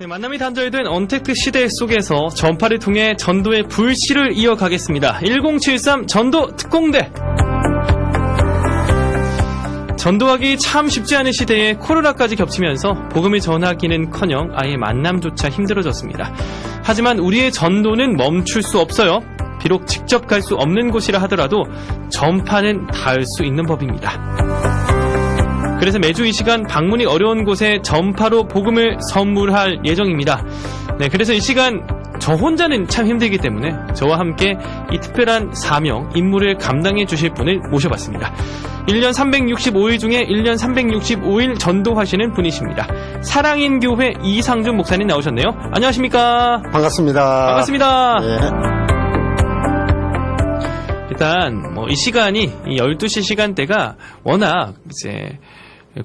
네, 만남이 단절된 언택트 시대 속에서 전파를 통해 전도의 불씨를 이어가겠습니다. 1073 전도 특공대. 전도하기 참 쉽지 않은 시대에 코로나까지 겹치면서 복음을 전하기는커녕 아예 만남조차 힘들어졌습니다. 하지만 우리의 전도는 멈출 수 없어요. 비록 직접 갈 수 없는 곳이라 하더라도 전파는 닿을 수 있는 법입니다. 그래서 매주 이 시간 방문이 어려운 곳에 전파로 복음을 선물할 예정입니다. 네, 그래서 이 시간 저 혼자는 참 힘들기 때문에 저와 함께 이 특별한 사명, 임무를 감당해 주실 분을 모셔봤습니다. 1년 365일 중에 1년 365일 전도하시는 분이십니다. 사랑인교회 이상준 목사님 나오셨네요. 안녕하십니까? 반갑습니다. 반갑습니다. 예. 일단 이 시간이 이 12시 시간대가 워낙 이제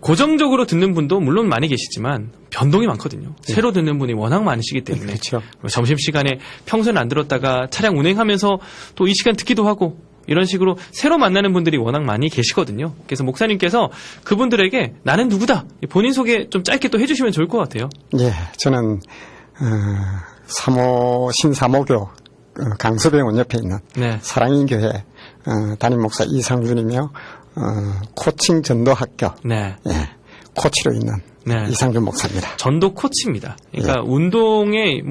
고정적으로 듣는 분도 물론 많이 계시지만 변동이 많거든요. 예. 새로 듣는 분이 워낙 많으시기 때문에 그렇죠. 점심시간에 평소는 안 들었다가 차량 운행하면서 또 이 시간 듣기도 하고 이런 식으로 새로 만나는 분들이 워낙 많이 계시거든요. 그래서 목사님께서 그분들에게 나는 누구다 본인 소개 좀 짧게 또 해주시면 좋을 것 같아요. 예, 저는 신사모교 강서병원 옆에 있는 네. 사랑인교회 담임 목사 이상준이며 코칭 전도학교 네. 예, 코치로 있는 네. 이상준 목사입니다. 전도 코치입니다. 그러니까 예. 운동에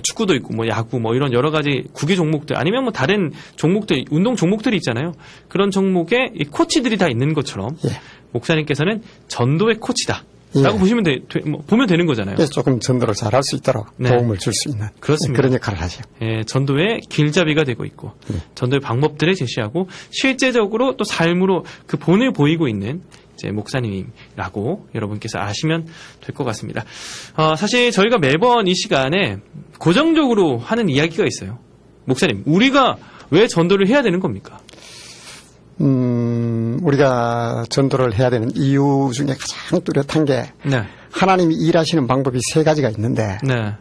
축구도 있고 야구 이런 여러 가지 구기 종목들 아니면 다른 종목들 운동 종목들이 있잖아요. 그런 종목에 이 코치들이 다 있는 것처럼 예. 목사님께서는 전도의 코치다. 예. 라고 보면 되는 거잖아요. 예, 조금 전도를 잘할 수 있도록 네. 도움을 줄 수 있는 그렇습니다. 그런 역할을 하죠. 예, 전도의 길잡이가 되고 있고 전도의 방법들을 제시하고 실제적으로 또 삶으로 그 본을 보이고 있는 이제 목사님이라고 여러분께서 아시면 될 것 같습니다. 사실 저희가 매번 이 시간에 고정적으로 하는 이야기가 있어요. 목사님, 우리가 왜 전도를 해야 되는 겁니까? 우리가 전도를 해야 되는 이유 중에 가장 뚜렷한 게 네. 하나님이 일하시는 방법이 세 가지가 있는데 네.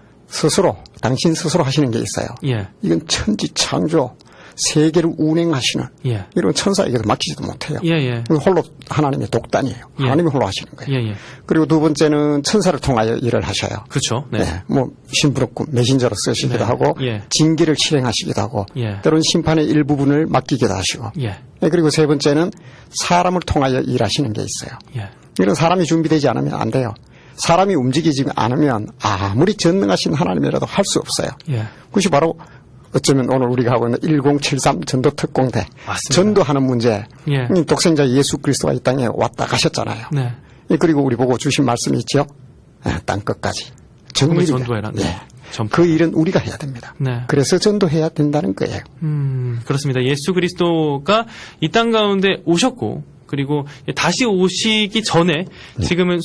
당신 스스로 하시는 게 있어요. 예. 이건 천지 창조, 세계를 운행하시는 예. 이런 천사에게도 맡기지도 못해요. 예, 예. 홀로 하나님의 독단이에요. 예. 하나님이 홀로 하시는 거예요. 예, 예. 그리고 두 번째는 천사를 통하여 일을 하셔요. 그렇죠. 네. 네, 심부럽고 메신저로 쓰시기도 네. 하고 예. 징계를 실행하시기도 하고 예. 때로는 심판의 일부분을 맡기기도 하시고 예. 네, 그리고 세 번째는 사람을 통하여 일하시는 게 있어요. 예. 이런 사람이 준비되지 않으면 안 돼요. 사람이 움직이지 않으면 아무리 전능하신 하나님이라도 할 수 없어요. 예. 그것이 바로 어쩌면 오늘 우리가 하고 있는 1073 전도 특공대 맞습니다. 전도하는 문제. 예. 독생자 예수 그리스도가 이 땅에 왔다 가셨잖아요. 네. 그리고 우리 보고 주신 말씀이 있죠. 땅 끝까지 복음을 정밀히 전도해라. 네. 예. 전파. 그 일은 우리가 해야 됩니다. 네. 그래서 전도해야 된다는 거예요. 그렇습니다. 예수 그리스도가 이 땅 가운데 오셨고, 그리고 다시 오시기 전에 지금은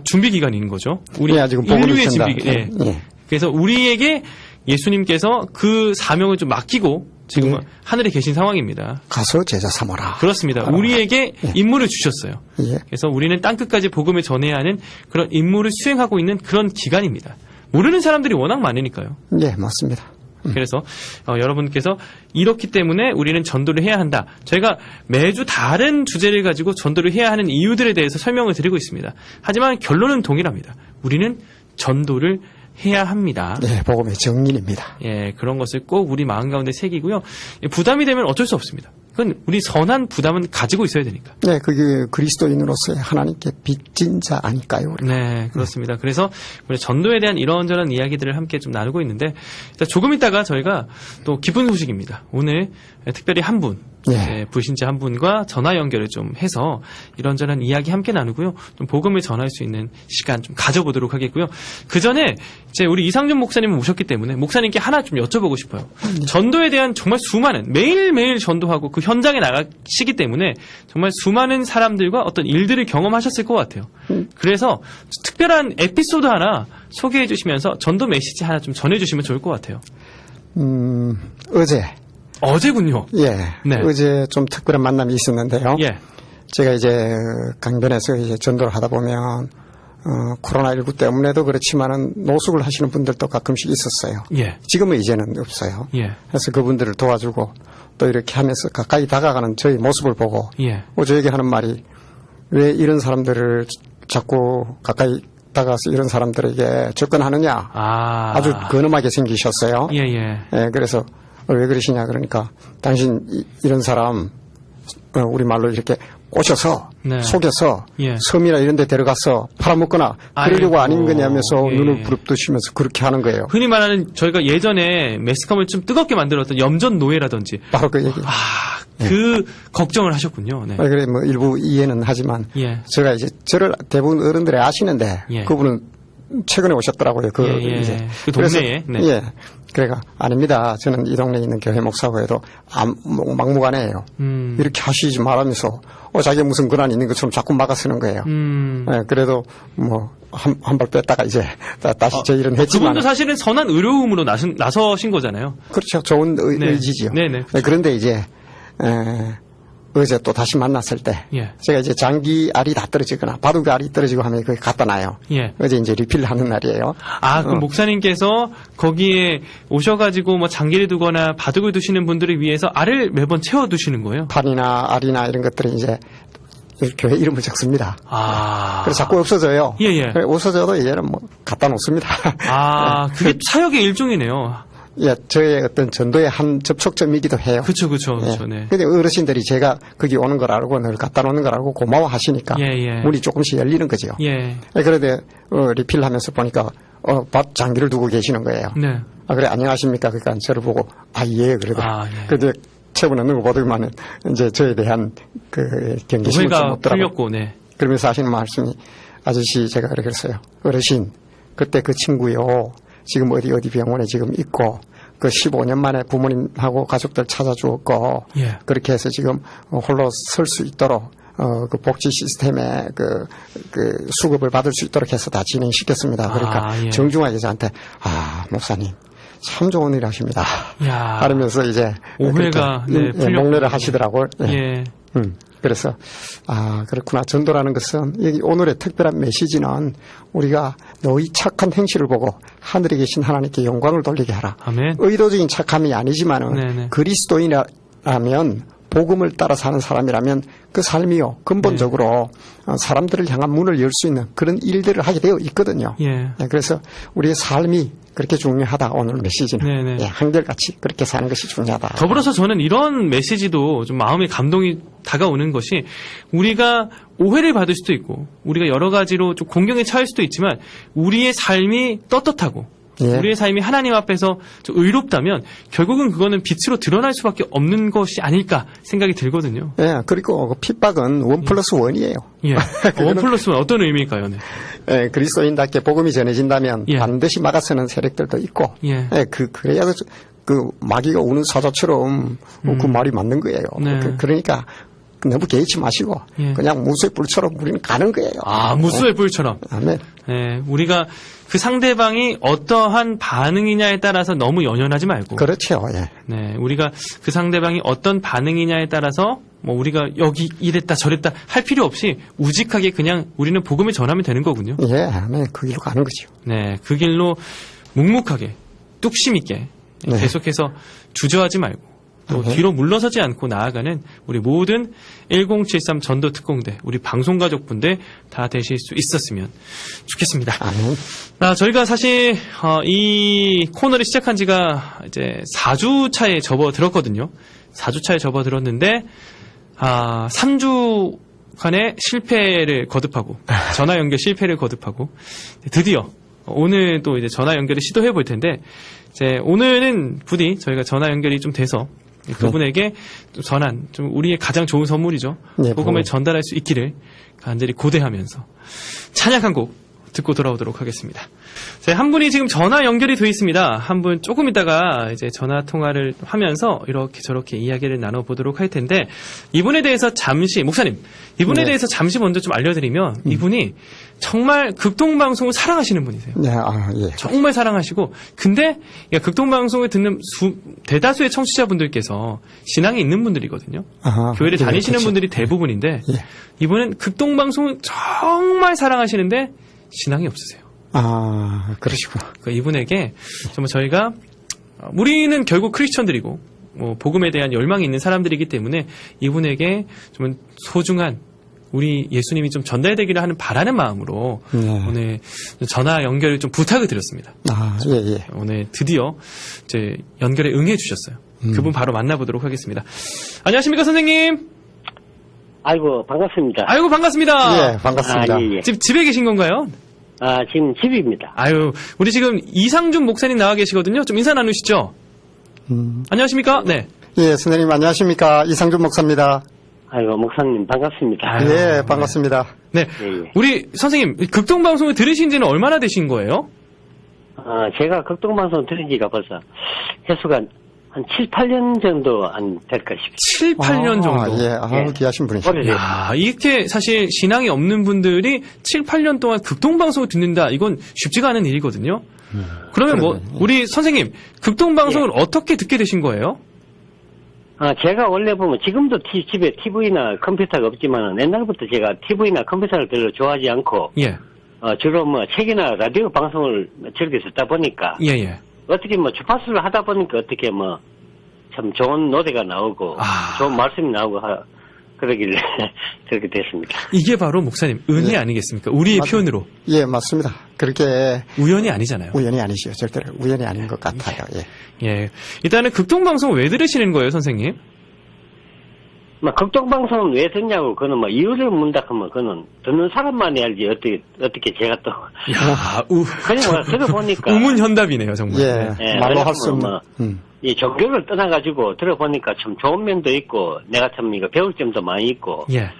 준비 기간인 거죠. 우리 지금 복음을 인류의 전다. 준비. 예. 예. 그래서 우리에게 예수님께서 그 사명을 좀 맡기고 지금 예. 하늘에 계신 상황입니다. 가서 제자 삼아라. 그렇습니다. 하라. 우리에게 예. 임무를 주셨어요. 예. 그래서 우리는 땅끝까지 복음을 전해야 하는 그런 임무를 수행하고 있는 그런 기간입니다. 모르는 사람들이 워낙 많으니까요. 예, 맞습니다. 그래서 여러분께서 이렇기 때문에 우리는 전도를 해야 한다. 저희가 매주 다른 주제를 가지고 전도를 해야 하는 이유들에 대해서 설명을 드리고 있습니다. 하지만 결론은 동일합니다. 우리는 전도를 해야 합니다. 예, 복음의 정인입니다. 예, 그런 것을 꼭 우리 마음 가운데 새기고요. 부담이 되면 어쩔 수 없습니다. 그건 우리 선한 부담은 가지고 있어야 되니까. 네, 그게 그리스도인으로서의 하나님께 빚진 자 아닐까요? 우리가? 네, 그렇습니다. 그래서 우리 전도에 대한 이런저런 이야기들을 함께 좀 나누고 있는데, 일단 조금 있다가 저희가 또 기쁜 소식입니다. 오늘 특별히 한 분, 예. 불신자 한 분과 전화 연결을 좀 해서 이런저런 이야기 함께 나누고요. 좀 복음을 전할 수 있는 시간 좀 가져보도록 하겠고요. 그 전에 이제 우리 이상준 목사님을 모셨기 때문에 목사님께 하나 좀 여쭤보고 싶어요. 전도에 대한 정말 수많은 매일매일 전도하고 그 현장에 나가시기 때문에 정말 수많은 사람들과 어떤 일들을 경험하셨을 것 같아요. 그래서 특별한 에피소드 하나 소개해 주시면서 전도 메시지 하나 좀 전해주시면 좋을 것 같아요. 어제군요. 예. 네. 어제 좀 특별한 만남이 있었는데요. 예. 제가 이제 강변에서 이제 전도를 하다 보면 코로나19 때문에도 그렇지만은 노숙을 하시는 분들도 가끔씩 있었어요. 예. 지금은 이제는 없어요. 예. 그래서 그분들을 도와주고 또 이렇게 하면서 가까이 다가가는 저희 모습을 보고 예. 저에게 하는 말이 왜 이런 사람들을 자꾸 가까이 다가서 이런 사람들에게 접근하느냐 아주 근엄하게 생기셨어요. 예, 예. 예, 그래서 왜 그러시냐 그러니까 당신 이런 사람 우리말로 이렇게 꼬셔서 네. 속여서 예. 섬이나 이런 데 데려가서 팔아먹거나 그러려고 아이고. 아닌 거냐면서 예. 눈을 부릅뜨시면서 그렇게 하는 거예요. 흔히 말하는 저희가 예전에 매스컴을 좀 뜨겁게 만들었던 염전 노예라든지 바로 그 얘기. 그 걱정을 하셨군요. 네. 그래 뭐 일부 이해는 하지만 예. 제가 이제 저를 대부분 어른들이 아시는데 예. 그분은 최근에 오셨더라고요. 그 예, 예. 이제 그 동네에. 네. 예. 그래가 아닙니다. 저는 이 동네에 있는 교회 목사고 해도 막무가내예요. 이렇게 하시지 말하면서 자기가 무슨 권한이 있는 것처럼 자꾸 막아서는 거예요. 예, 그래도 뭐 한 발 뺐다가 이제 다시 저 일은 했지만 그분도 사실은 선한 의료음으로 나서신 거잖아요. 그렇죠. 좋은 네. 의지죠. 네네. 그런데 이제 어제 또 다시 만났을 때 예. 제가 이제 장기 알이 다 떨어지거나 바둑 알이 떨어지고 하면 거기 갖다 놔요. 예. 어제 이제 리필하는 날이에요. 그럼 목사님께서 거기에 오셔가지고 뭐 장기를 두거나 바둑을 두시는 분들을 위해서 알을 매번 채워두시는 거예요? 판이나 알이나 이런 것들이 이제 교회 이름을 적습니다. 그래서 자꾸 없어져요. 예, 예. 없어져도 이제는 뭐 갖다 놓습니다. 그게 사역의 일종이네요. 예, 저의 어떤 전도의 한 접촉점이기도 해요. 그렇죠. 예. 네. 근데 어르신들이 제가 거기 오는 걸 알고 늘 갖다 놓는 걸 알고 고마워하시니까 예. 문이 조금씩 열리는 거죠. 예. 그런데 리필하면서 보니까 장기를 두고 계시는 거예요. 네. 그래 안녕하십니까? 그러니까 저를 보고 예 그래도 예. 근데 최근 넣는 거 보더만은 이제 저에 대한 그 경계심을 좀 오해가 없더라고요. 풀렸고, 네. 그러면서 하시는 말씀이 아저씨 제가 그렇게 했어요. 어르신 그때 그 친구요 지금 어디 병원에 지금 있고 그 15년 만에 부모님하고 가족들 찾아주었고 예. 그렇게 해서 지금 홀로 설 수 있도록 그 복지 시스템에 그 수급을 받을 수 있도록 해서 다 진행시켰습니다. 그러니까 예. 정중하게 저한테 목사님 참 좋은 일 하십니다. 하면서 이제 오해가 목례를 하시더라고요. 예. 그래서 그렇구나. 전도라는 것은 여기 오늘의 특별한 메시지는 우리가 너희 착한 행실을 보고 하늘에 계신 하나님께 영광을 돌리게 하라. 아멘. 의도적인 착함이 아니지만은 네네. 그리스도인이라면 복음을 따라 사는 사람이라면 그 삶이요 근본적으로 사람들을 향한 문을 열 수 있는 그런 일들을 하게 되어 있거든요. 예. 그래서 우리의 삶이 그렇게 중요하다. 오늘 메시지는 네네. 한결같이 그렇게 사는 것이 중요하다. 더불어서 저는 이런 메시지도 좀 마음에 감동이 다가오는 것이 우리가 오해를 받을 수도 있고 우리가 여러 가지로 좀 공경에 처할 수도 있지만 우리의 삶이 떳떳하고 우리의 삶이 하나님 앞에서 좀 의롭다면 결국은 그거는 빛으로 드러날 수밖에 없는 것이 아닐까 생각이 들거든요. 예, 그리고 그 핍박은 1+1이에요. 예. 1+1 어떤 의미일까요? 네. 그리스도인답게 복음이 전해진다면 반드시 막아서는 세력들도 있고, 그래야 그 마귀가 우는 사자처럼 그 말이 맞는 거예요. 네. 그러니까 너무 개의치 마시고 그냥 무수의 불처럼 우리는 가는 거예요. 무수의 불처럼. 아멘. 네, 우리가 그 상대방이 어떠한 반응이냐에 따라서 너무 연연하지 말고. 그렇죠. 예. 네, 우리가 그 상대방이 어떤 반응이냐에 따라서 뭐 우리가 여기 이랬다 저랬다 할 필요 없이 우직하게 그냥 우리는 복음을 전하면 되는 거군요. 예, 아멘. 그 길로 가는 거죠. 네, 그 길로 묵묵하게 뚝심 있게 계속해서 주저하지 말고 또 뒤로 물러서지 않고 나아가는 우리 모든 1073 전도특공대 우리 방송가족분들 다 되실 수 있었으면 좋겠습니다. 아멘. 저희가 사실 이 코너를 시작한 지가 이제 4주 차에 접어들었거든요. 4주 차에 접어들었는데 3주간의 실패를 거듭하고 전화 연결 실패를 거듭하고 드디어 오늘 또 이제 전화 연결을 시도해 볼 텐데 이제 오늘은 부디 저희가 전화 연결이 좀 돼서 그분에게 전한 좀 우리의 가장 좋은 선물이죠. 복음을 전달할 수 있기를 간절히 고대하면서 찬양 한 곡 듣고 돌아오도록 하겠습니다. 한 분이 지금 전화 연결이 되어 있습니다. 한 분 조금 있다가 이제 전화 통화를 하면서 이렇게 저렇게 이야기를 나눠보도록 할 텐데 이분에 대해서 잠시 목사님 이분에 대해서 잠시 먼저 좀 알려드리면 이분이 정말 극동방송을 사랑하시는 분이세요. 네, 예. 정말 사랑하시고 근데 극동방송을 듣는 대다수의 청취자분들께서 신앙이 있는 분들이거든요. 교회를 다니시는 분들이 대부분인데 이분은 극동방송을 정말 사랑하시는데 신앙이 없으세요. 그러시구나. 그러니까 이분에게 정말 저희가 우리는 결국 크리스천들이고 복음에 대한 열망이 있는 사람들이기 때문에 이분에게 좀 소중한 우리 예수님이 좀 전달되기를 하는 바라는 마음으로 오늘 전화 연결을 좀 부탁을 드렸습니다. 예. 오늘 드디어 이제 연결에 응해 주셨어요. 그분 바로 만나보도록 하겠습니다. 안녕하십니까, 선생님? 아이고, 반갑습니다. 아이고, 반갑습니다. 예, 반갑습니다. 예. 집에 계신 건가요? 지금 집입니다. 아유, 우리 지금 이상준 목사님 나와 계시거든요. 좀 인사 나누시죠? 안녕하십니까? 네. 예, 선생님 안녕하십니까? 이상준 목사입니다. 아이고, 목사님, 반갑습니다. 예, 반갑습니다. 네. 예. 우리 선생님, 극동방송을 들으신 지는 얼마나 되신 거예요? 제가 극동방송 들은 지가 벌써 횟수가 한 7, 8년 정도 안 될까 싶습니다. 7, 8년 정도. 예, 귀하신 분이시네요. 야, 이렇게 사실 신앙이 없는 분들이 7, 8년 동안 극동방송을 듣는다. 이건 쉽지가 않은 일이거든요. 그러면 뭐, 우리 선생님, 극동방송을 어떻게 듣게 되신 거예요? 제가 원래 보면 지금도 집에 TV나 컴퓨터가 없지만 옛날부터 제가 TV나 컴퓨터를 별로 좋아하지 않고 예. 주로 뭐 책이나 라디오 방송을 즐겨 듣다 보니까 예. 어떻게 뭐 주파수를 하다 보니까 어떻게 뭐 참 좋은 노래가 나오고 좋은 말씀이 나오고 그러길래 그렇게 됐습니다. 이게 바로 목사님 은혜 아니겠습니까? 우리의 표현으로. 예, 맞습니다. 그렇게 우연이 아니잖아요. 우연이 아니시죠. 절대로 우연이 아닌 것 같아요. 예. 일단은 극동방송 왜 들으시는 거예요, 선생님? 극동방송은 왜 듣냐고, 그거는 이유를 묻는다 하면, 그거는 듣는 사람만이 알지, 어떻게 제가 또. 야, 그냥 들어보니까. 우문현답이네요, 정말. 예, 말로 할 수 없는. 이 종교를 떠나가지고 들어보니까 참 좋은 면도 있고, 내가 참 이거 배울 점도 많이 있고. 예.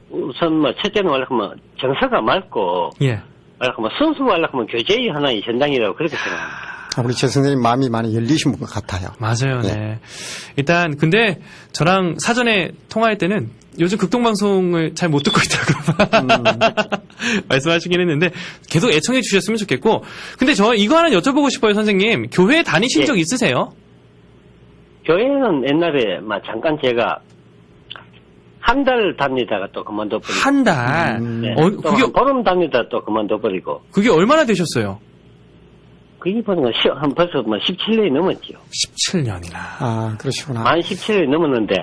우선 첫째는 하면 정서가 맑고. 예. 하면 순수가 하면 교제의 하나의 전당이라고 그렇게 생각합니다. 우리 최 선생님 마음이 많이 열리신 분 같아요. 맞아요, 네. 일단, 근데 저랑 사전에 통화할 때는 요즘 극동방송을 잘 못 듣고 있다고 말씀하시긴 했는데 계속 애청해 주셨으면 좋겠고. 근데 저 이거 하나 여쭤보고 싶어요, 선생님. 교회 다니신 적 있으세요? 교회는 옛날에 잠깐 제가 한 달 다니다가 또 그만둬버리고. 한 달? 네. 그게, 보름 다니다가 또 그만둬버리고. 그게 얼마나 되셨어요? 그게 벌써 17년이 넘었지요. 17년이나. 그러시구나. 만 17년이 넘었는데,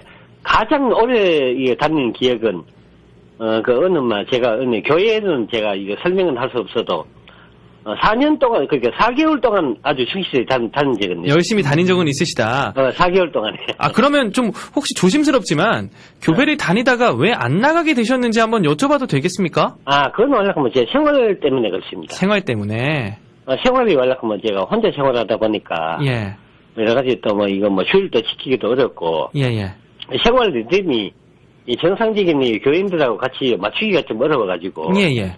가장 오래 다닌 기억은, 제가, 교회에는 제가 이거 설명은 할 수 없어도, 4년 동안, 그러니까 4개월 동안 아주 충실히 다닌 적은. 열심히 다닌 적은 있으시다. 4개월 동안에. 그러면 좀 혹시 조심스럽지만, 교회를 다니다가 왜 안 나가게 되셨는지 한번 여쭤봐도 되겠습니까? 그건 원래 제 생활 때문에 그렇습니다. 생활 때문에. 생활이 원래 제가 혼자 생활하다 보니까. 예. 여러 가지 또 휴일도 지키기도 어렵고. 예. 생활 리듬이 이 정상적인 이 교인들하고 같이 맞추기가 좀 어려워가지고. 예.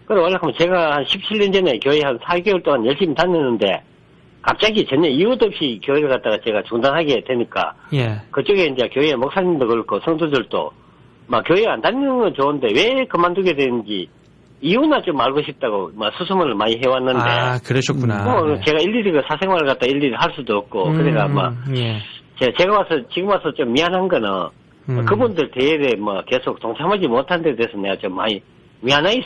그래, 원래 제가 한 17년 전에 교회 한 4개월 동안 열심히 다녔는데, 갑자기 전혀 이유도 없이 교회를 갔다가 제가 중단하게 되니까. 예. 그쪽에 이제 교회 목사님도 그렇고 성도들도, 교회 안 다니는 건 좋은데 왜 그만두게 되는지, 이유나 좀 알고 싶다고, 수소문을 많이 해왔는데. 그러셨구나. 네. 제가 일일이 사생활을 갖다 일일이 할 수도 없고, 그래가 예. 제가 지금 와서 좀 미안한 거는, 그분들 대회에 계속 동참하지 못한 데 대해서 내가 좀 많이 미안하게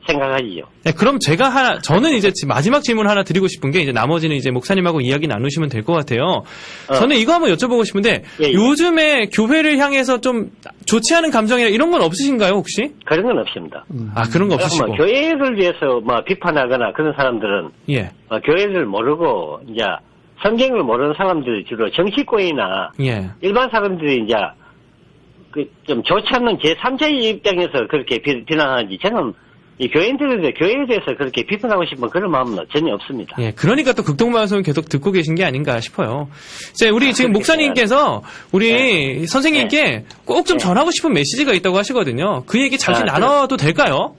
생각하지요. 네, 그럼 저는 이제 마지막 질문 하나 드리고 싶은 게, 이제 나머지는 이제 목사님하고 이야기 나누시면 될 것 같아요. 저는 이거 한번 여쭤보고 싶은데, 요즘에 교회를 향해서 좀 좋지 않은 감정이나 이런 건 없으신가요, 혹시? 그런 건 없습니다. 그런 거 없으시고. 교회를 위해서 비판하거나 그런 사람들은, 예. 교회를 모르고, 이제, 성경을 모르는 사람들이 주로 정치권이나, 예. 일반 사람들이 이제, 좀 좋지 않는 제3자의 입장에서 그렇게 비난하지, 저는 이 교회에 대해서 그렇게 비판하고 싶은 그런 마음은 전혀 없습니다. 예, 그러니까 또 극동방송을 계속 듣고 계신 게 아닌가 싶어요. 이제 우리 지금 목사님께서 우리 선생님께 꼭 좀 전하고 싶은 메시지가 있다고 하시거든요. 그 얘기 잠시 나눠도 될까요?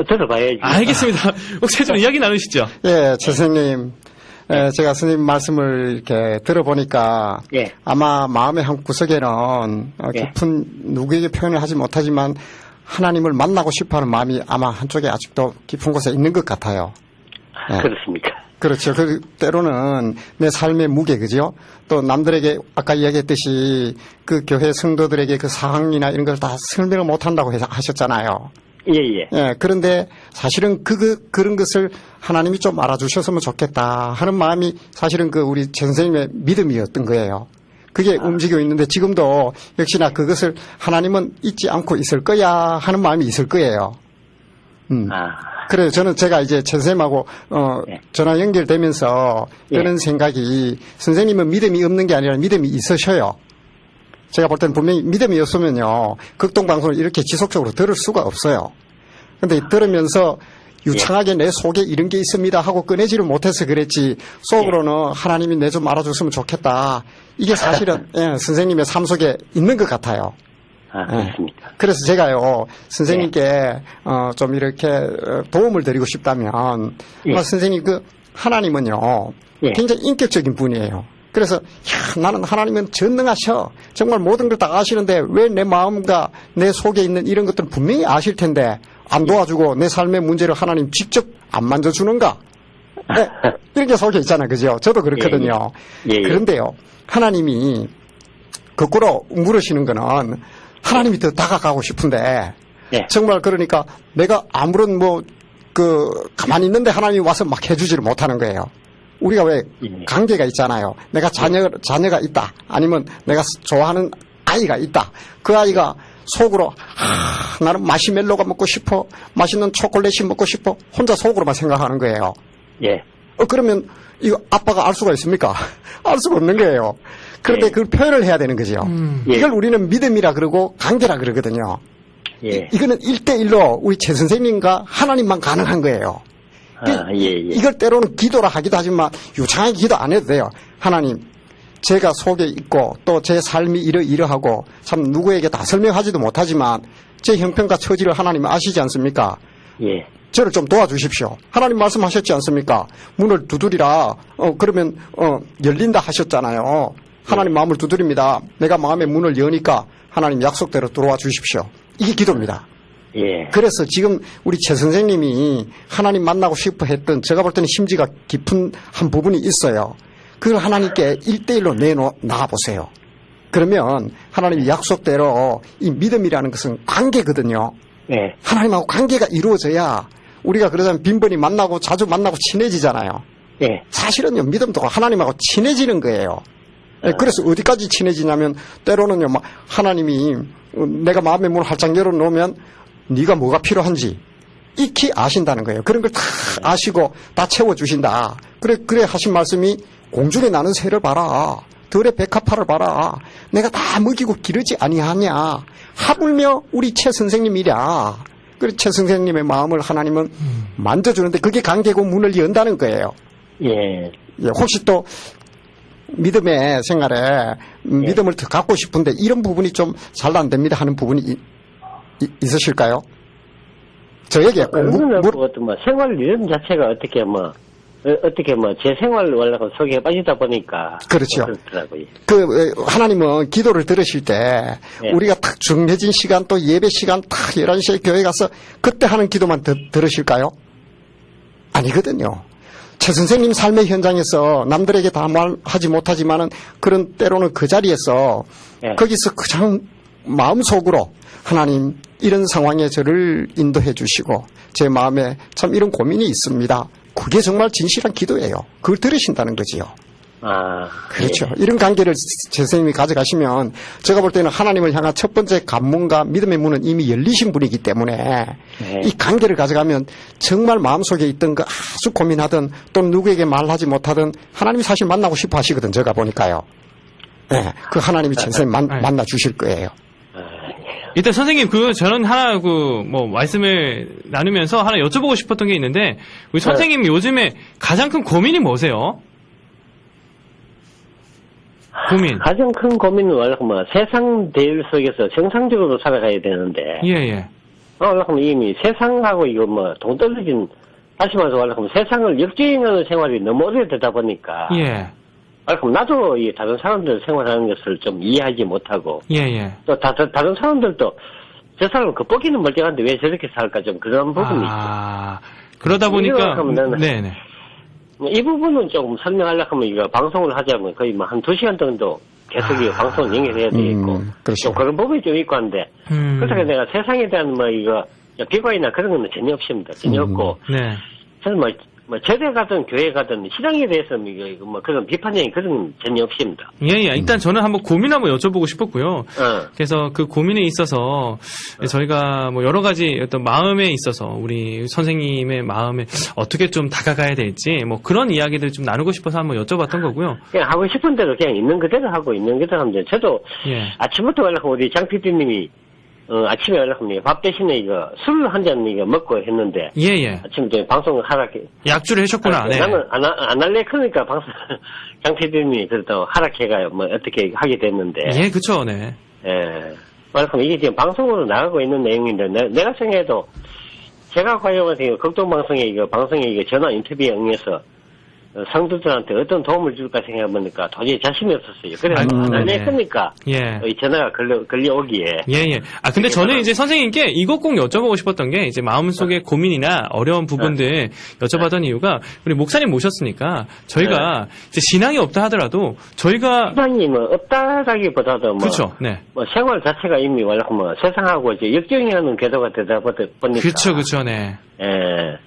들어봐야지. 알겠습니다. 혹시 좀 이야기 나누시죠? 예, 최 선생님. 제가 선생님 말씀을 이렇게 들어보니까 아마 마음의 한 구석에는 깊은 누구에게 표현을 하지 못하지만 하나님을 만나고 싶어하는 마음이 아마 한쪽에 아직도 깊은 곳에 있는 것 같아요. 그렇습니까? 그렇죠. 때로는 내 삶의 무게, 그죠? 또 남들에게 아까 이야기했듯이 그 교회 성도들에게 그 상황이나 이런 걸 다 설명을 못한다고 하셨잖아요. 예. 그런데 사실은 그런 것을 하나님이 좀 알아주셨으면 좋겠다 하는 마음이 사실은 우리 선생님의 믿음이었던 거예요. 그게 움직이고 있는데 지금도 역시나 그것을 하나님은 잊지 않고 있을 거야 하는 마음이 있을 거예요. 그래서 저는 제가 이제 최 선생님하고 전화 연결되면서 그런 생각이 선생님은 믿음이 없는 게 아니라 믿음이 있으셔요. 제가 볼 때는 분명히 믿음이 없으면요 극동방송을 이렇게 지속적으로 들을 수가 없어요. 근데 들으면서 유창하게 내 속에 이런 게 있습니다 하고 꺼내지를 못해서 그랬지 속으로는 하나님이 내 좀 알아줬으면 좋겠다. 이게 사실은 선생님의 삶 속에 있는 것 같아요. 그렇습니까? 그래서 제가요 선생님께 좀 이렇게 도움을 드리고 싶다면 선생님 그 하나님은요 굉장히 인격적인 분이에요. 그래서 나는 하나님은 전능하셔. 정말 모든 걸 다 아시는데 왜 내 마음과 내 속에 있는 이런 것들은 분명히 아실 텐데 안 도와주고 내 삶의 문제를 하나님 직접 안 만져주는가? 네, 이런 게 속에 있잖아요. 그죠? 저도 그렇거든요. 그런데요 하나님이 거꾸로 물으시는 거는 하나님이 더 다가가고 싶은데 정말 그러니까 내가 아무런 가만히 있는데 하나님이 와서 막 해주지를 못하는 거예요. 우리가 왜 관계가 있잖아요. 내가 자녀가 있다. 아니면 내가 좋아하는 아이가 있다. 그 아이가 속으로 나는 마시멜로가 먹고 싶어. 맛있는 초콜릿이 먹고 싶어. 혼자 속으로만 생각하는 거예요. 그러면 이거 아빠가 알 수가 있습니까? 알 수가 없는 거예요. 그런데 그걸 표현을 해야 되는 거죠. 이걸 우리는 믿음이라 그러고 관계라 그러거든요. 이거는 1대1로 우리 최 선생님과 하나님만 가능한 거예요. 이걸 때로는 기도라 하기도 하지만 유창하게 기도 안 해도 돼요. 하나님, 제가 속에 있고 또 제 삶이 이러하고 참 누구에게 다 설명하지도 못하지만 제 형편과 처지를 하나님 아시지 않습니까? 저를 좀 도와주십시오. 하나님 말씀하셨지 않습니까? 문을 두드리라. 그러면 열린다 하셨잖아요. 하나님 마음을 두드립니다. 내가 마음의 문을 여니까 하나님 약속대로 들어와 주십시오. 이게 기도입니다. 그래서 지금 우리 최 선생님이 하나님 만나고 싶어 했던 제가 볼 때는 심지가 깊은 한 부분이 있어요. 그걸 하나님께 1대1로 내놔 보세요. 그러면 하나님이 약속대로 이 믿음이라는 것은 관계거든요. 하나님하고 관계가 이루어져야 우리가 그러자면 빈번히 만나고 자주 만나고 친해지잖아요. 사실은요 믿음도 하나님하고 친해지는 거예요. 그래서 어디까지 친해지냐면 때로는요 막 하나님이 내가 마음의 문을 활짝 열어놓으면 네가 뭐가 필요한지 익히 아신다는 거예요. 그런 걸 다 아시고 다 채워주신다. 그래 하신 말씀이 공중에 나는 새를 봐라. 들의 백합화를 봐라. 내가 다 먹이고 기르지 아니하냐. 하물며 우리 최 선생님이랴. 그래 최 선생님의 마음을 하나님은 만져주는데 그게 관계고 문을 연다는 거예요. 혹시 또 믿음의 생활에 믿음을 더 갖고 싶은데 이런 부분이 좀 잘 안 됩니다 하는 부분이 있으실까요? 저에게 생활 리듬 자체가 어떻게 제 생활 원래가 속에 빠지다 보니까 그렇죠. 그렇더라고요. 하나님은 기도를 들으실 때 우리가 딱 정해진 시간 또 예배 시간 딱 11시에 교회 가서 그때 하는 기도만 들으실까요? 아니거든요. 최 선생님 삶의 현장에서 남들에게 다 말하지 못하지만은 그런 때로는 그 자리에서 거기서 그냥 마음속으로 하나님 이런 상황에 저를 인도해 주시고 제 마음에 참 이런 고민이 있습니다. 그게 정말 진실한 기도예요. 그걸 들으신다는 거지요. 그렇죠. 이런 관계를 제 선생님이 가져가시면 제가 볼 때는 하나님을 향한 첫 번째 관문과 믿음의 문은 이미 열리신 분이기 때문에 이 관계를 가져가면 정말 마음속에 있던 거 아주 고민하던 또는 누구에게 말하지 못하던 하나님이 사실 만나고 싶어 하시거든. 제가 보니까요. 그 하나님이 제 선생님 만나 주실 거예요. 일단 선생님 저는 하나 말씀을 나누면서 하나 여쭤보고 싶었던 게 있는데 우리 선생님 요즘에 가장 큰 고민이 뭐세요? 고민. 가장 큰 고민은 원래 세상 대일 속에서 정상적으로 살아가야 되는데. 원래 이미 세상하고 동떨어진 다시 말해서 원래 세상을 역주행하는 생활이 너무 오래되다 보니까. 나도 다른 사람들 생활하는 것을 좀 이해하지 못하고. 또 다른 사람들도 저 사람은 겉보기는 멀쩡한데 왜 저렇게 살까 좀 그런 부분이 있죠. 그러다 보니까. 네네. 이 부분은 조금 설명하려고 하면 이거 방송을 하자면 거의 한 2시간 정도 계속 방송을 연결해야 되겠고. 좀 그런 부분이 좀 있고 한데. 그래서 내가 세상에 대한 비관이나 그런 건 전혀 없습니다. 전혀 없고. 저는 뭐 절에 가든 교회 가든 신앙에 대해서 이거 뭐 그런 비판적인 그런 전혀 없습니다. 예. 일단 저는 한번 고민 한번 여쭤보고 싶었고요. 그래서 그 고민에 있어서 저희가 뭐 여러 가지 어떤 마음에 있어서 우리 선생님의 마음에 어떻게 좀 다가가야 될지 뭐 그런 이야기들을 좀 나누고 싶어서 한번 여쭤봤던 거고요. 그냥 하고 싶은 대로 그냥 있는 그대로 하고 있는 그대로 하면 돼요. 저도 아침부터 연락하면 우리 장 PD님이 아침에 연락합니다. 밥 대신에 이거 술 한 잔 이거 먹고 했는데. 아침에 방송을 하락해. 약주를 하셨구나. 네. 나는 안 할래 그러니까 장 PD님이 그래도 하락해가 뭐 어떻게 하게 됐는데. 예, 그쵸, 네. 예. 그럼 이게 지금 방송으로 나가고 있는 내용인데 내가 생각해도 제가 과연 극동방송에 이거 방송에 이거 전화 인터뷰에 응해서 성도들한테 어떤 도움을 줄까 생각해보니까 도저히 자신이 없었어요. 그래서 안 했으니까 이 전화가 걸려오기에. 근데 저는 이제 선생님께 이것 꼭 여쭤보고 싶었던 게 이제 마음속의 고민이나 어려운 부분들 여쭤봤던 이유가 우리 목사님 모셨으니까 저희가 이제 신앙이 없다 하더라도 저희가 신앙이 뭐 없다라기보다도 뭐, 그렇죠. 네. 뭐 생활 자체가 이미 원래 뭐 세상하고 이제 역경이라는 궤도가 되다 보니까. 그렇죠, 네. 예.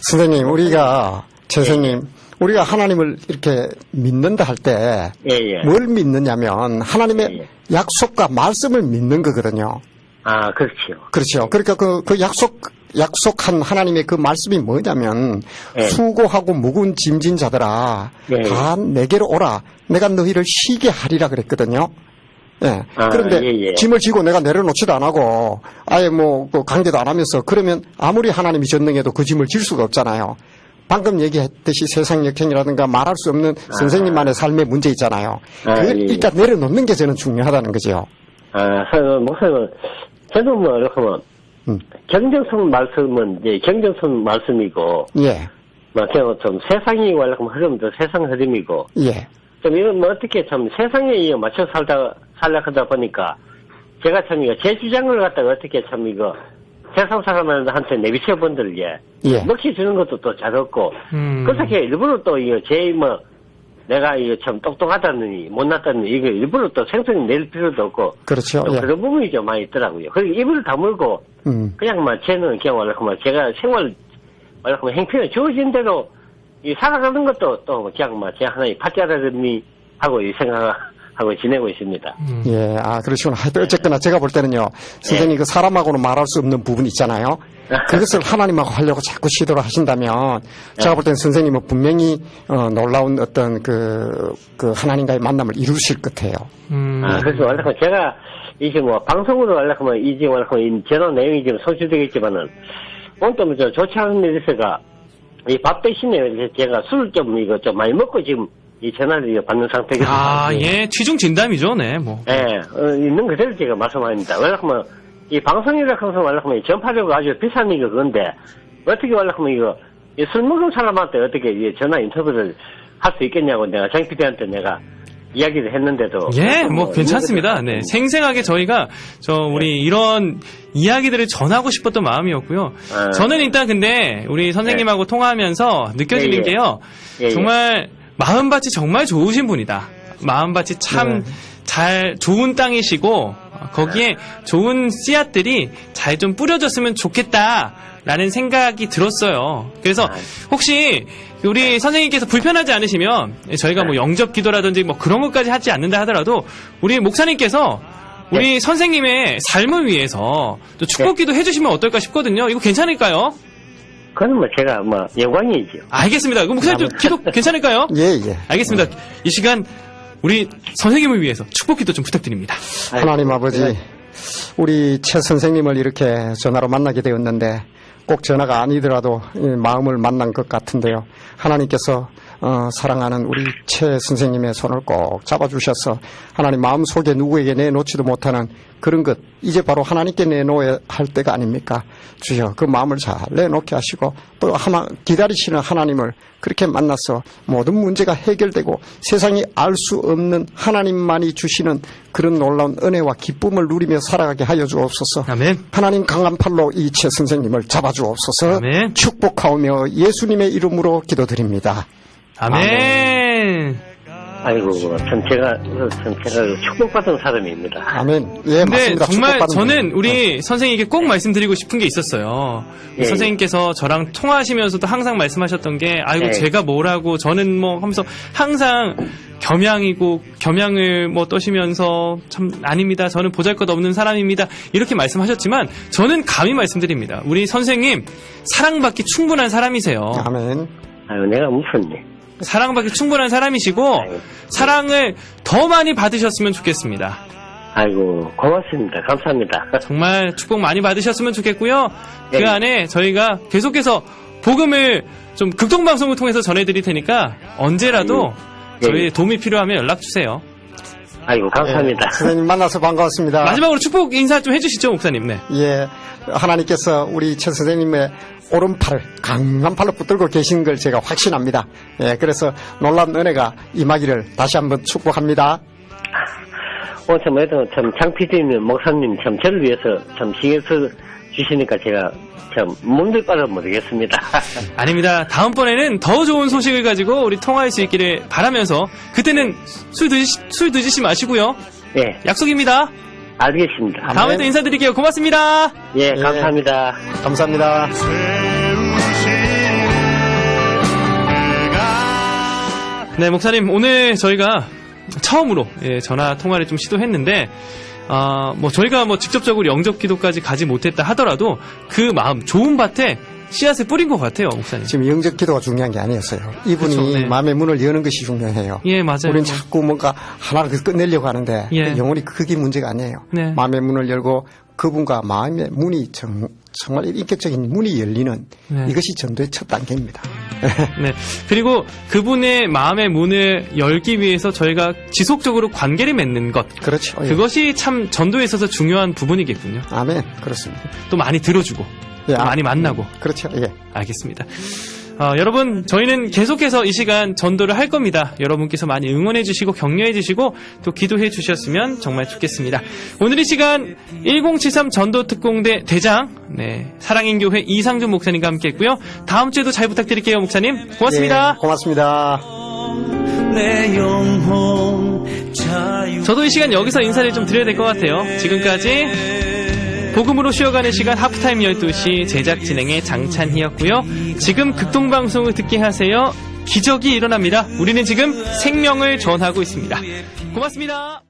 선생님, 선생님, 우리가 하나님을 이렇게 믿는다 할 때, 뭘 믿느냐면, 하나님의 약속과 말씀을 믿는 거거든요. 아, 그렇죠. 그렇죠. 그러니까 그 약속한 하나님의 그 말씀이 뭐냐면, 수고하고 무거운 짐진 자들아, 다 내게로 오라. 내가 너희를 쉬게 하리라 그랬거든요. 그런데 짐을 지고 내가 내려놓지도 안 하고, 아예 그 강제도 안 하면서, 그러면 아무리 하나님이 전능해도 그 짐을 질 수가 없잖아요. 방금 얘기했듯이 세상 역행이라든가 말할 수 없는 선생님만의 삶의 문제 있잖아요. 일단 내려놓는 게 저는 중요하다는 거죠. 목사님, 저도 뭐, 이렇게 뭐, 경정성 말씀은 이제 경정성 말씀이고, 좀 세상이 원래 흐름도 세상 흐름이고, 좀 이런 뭐 어떻게 참 세상에 맞춰 살려 하다 보니까, 제가 참 제 주장을 갖다가 어떻게 참 세상 사람한테 내비쳐 본들, 먹히 주는 것도 또 잘 없고, 그렇게 일부러 또, 내가 참 똑똑하다느니, 못났다느니, 이거 일부러 또 생선이 낼 필요도 없고. 그렇죠. 그런 부분이 좀 많이 있더라고요. 그리고 입을 다물고, 그냥 쟤는 그냥 제가 생활, 행편에 주어진 대로, 살아가는 것도 또 그냥 제 하나의 파티하다니 하고 생각하고 지내고 있습니다. 그러시구나. 하여튼 어쨌거나 제가 볼 때는요, 선생님이 그 사람하고는 말할 수 없는 부분 있잖아요. 그것을 하나님하고 하려고 자꾸 시도를 하신다면, 제가 볼 때는 선생님은 분명히, 놀라운 어떤 그 하나님과의 만남을 이루실 것 같아요. 그래서 원래 제가 이제 방송으로 원래 이제 원래 전화 내용이 좀 소실되겠지만은, 오늘 또 좋지 않은 일이 있어가, 이 밥 대신에 제가 술 좀 많이 먹고 지금 이 전화를 받는 상태거든요. 취중 진담이죠, 네, 있는 그대로 제가 말씀합니다. 원래 이 방송이라 하면서 원래 전파료가 아주 비싼 이거 그건데, 어떻게 원래 술 먹은 사람한테 어떻게 전화 인터뷰를 할 수 있겠냐고 내가 장 PD한테 내가 이야기를 했는데도. 괜찮습니다. 네. 생생하게 저희가, 우리 이런 이야기들을 전하고 싶었던 마음이었고요. 저는 일단 근데, 우리 선생님하고 통화하면서 느껴지는 게요. 정말, 마음밭이 정말 좋으신 분이다. 마음밭이 참 좋은 땅이시고, 거기에 좋은 씨앗들이 잘 좀 뿌려졌으면 좋겠다라는 생각이 들었어요. 그래서 혹시 우리 선생님께서 불편하지 않으시면 저희가 영접 기도라든지 그런 것까지 하지 않는다 하더라도 우리 목사님께서 우리 선생님의 삶을 위해서 또 축복 기도 해주시면 어떨까 싶거든요. 이거 괜찮을까요? 그건 제가 영광이죠. 알겠습니다. 그럼 목사님 기도 괜찮을까요? 알겠습니다. 이 시간 우리 선생님을 위해서 축복 기도 좀 부탁드립니다. 하나님 아버지, 우리 최 선생님을 이렇게 전화로 만나게 되었는데 꼭 전화가 아니더라도 마음을 만난 것 같은데요. 하나님께서 사랑하는 우리 최 선생님의 손을 꼭 잡아주셔서 하나님 마음속에 누구에게 내놓지도 못하는 그런 것 이제 바로 하나님께 내놓아야 할 때가 아닙니까? 주여 그 마음을 잘 내놓게 하시고 또 기다리시는 하나님을 그렇게 만나서 모든 문제가 해결되고 세상이 알 수 없는 하나님만이 주시는 그런 놀라운 은혜와 기쁨을 누리며 살아가게 하여 주옵소서. 아멘. 하나님 강한 팔로 이 최 선생님을 잡아주옵소서. 아멘. 축복하오며 예수님의 이름으로 기도드립니다. 아멘. 아이고, 참 제가 축복받은 사람입니다. 아멘. 예, 근데 맞습니다. 정말 축복받은 저는 분이에요. 우리 선생님께 꼭 말씀드리고 싶은 게 있었어요. 예, 선생님께서 저랑 통화하시면서도 항상 말씀하셨던 게, 아이고, 예. 제가 뭐라고, 저는 뭐 하면서 항상 겸양을 뭐 떠시면서, 참, 아닙니다. 저는 보잘 것 없는 사람입니다. 이렇게 말씀하셨지만, 저는 감히 말씀드립니다. 우리 선생님, 사랑받기 충분한 사람이세요. 아멘. 아유, 내가 무슨 일. 사랑받기 충분한 사람이시고, 아유. 사랑을 더 많이 받으셨으면 좋겠습니다. 아이고, 고맙습니다. 감사합니다. 정말 축복 많이 받으셨으면 좋겠고요. 그 예. 안에 저희가 계속해서 복음을 좀 극동방송을 통해서 전해드릴 테니까 언제라도 예. 저희 도움이 필요하면 연락주세요. 아이고, 감사합니다. 예, 선생님 만나서 반가웠습니다. 마지막으로 축복 인사 좀 해주시죠, 목사님. 네. 예, 하나님께서 우리 최 선생님의 오른팔을 강한 팔로 붙들고 계신 걸 제가 확신합니다. 예, 그래서 놀라운 은혜가 임하기를 다시 한번 축복합니다. 참 장피디님, 목사님 참 저를 위해서 참 신경 써 주시니까 제가 참 몸둘 바를 모르겠습니다. 아닙니다. 다음번에는 더 좋은 소식을 가지고 우리 통화할 수 있기를 바라면서 그때는 술 드시지 마시고요. 예, 약속입니다. 알겠습니다. 다음에 또 인사드릴게요. 고맙습니다. 예, 감사합니다. 감사합니다. 네, 목사님, 오늘 저희가 처음으로 전화 통화를 좀 시도했는데, 뭐 저희가 뭐 직접적으로 영접 기도까지 가지 못했다 하더라도 그 마음, 좋은 밭에 씨앗을 뿌린 것 같아요, 목사님. 지금 영적 기도가 중요한 게 아니었어요. 이분이 그렇죠, 네. 마음의 문을 여는 것이 중요해요. 예, 맞아요. 우리는 자꾸 뭔가 하나를 끝내려고 하는데 예. 영혼이 그게 문제가 아니에요. 네. 마음의 문을 열고 그분과 마음의 문이 정말 인격적인 문이 열리는 네. 이것이 전도의 첫 단계입니다. 네. 그리고 그분의 마음의 문을 열기 위해서 저희가 지속적으로 관계를 맺는 것. 그렇죠. 예. 그것이 참 전도에 있어서 중요한 부분이겠군요. 아멘. 그렇습니다. 또 많이 들어주고, 예, 또 많이 만나고. 그렇죠. 예. 알겠습니다. 여러분, 저희는 계속해서 이 시간 전도를 할 겁니다. 여러분께서 많이 응원해 주시고 격려해 주시고 또 기도해 주셨으면 정말 좋겠습니다. 오늘 이 시간 1073 전도특공대 대장 사랑인교회 이상준 목사님과 함께 했고요. 다음 주에도 잘 부탁드릴게요, 목사님. 고맙습니다. 예, 고맙습니다. 저도 이 시간 여기서 인사를 좀 드려야 될 것 같아요. 지금까지 복음으로 쉬어가는 시간 하프타임 12시 제작 진행의 장찬희였고요. 지금 극동방송을 듣게 하세요. 기적이 일어납니다. 우리는 지금 생명을 전하고 있습니다. 고맙습니다.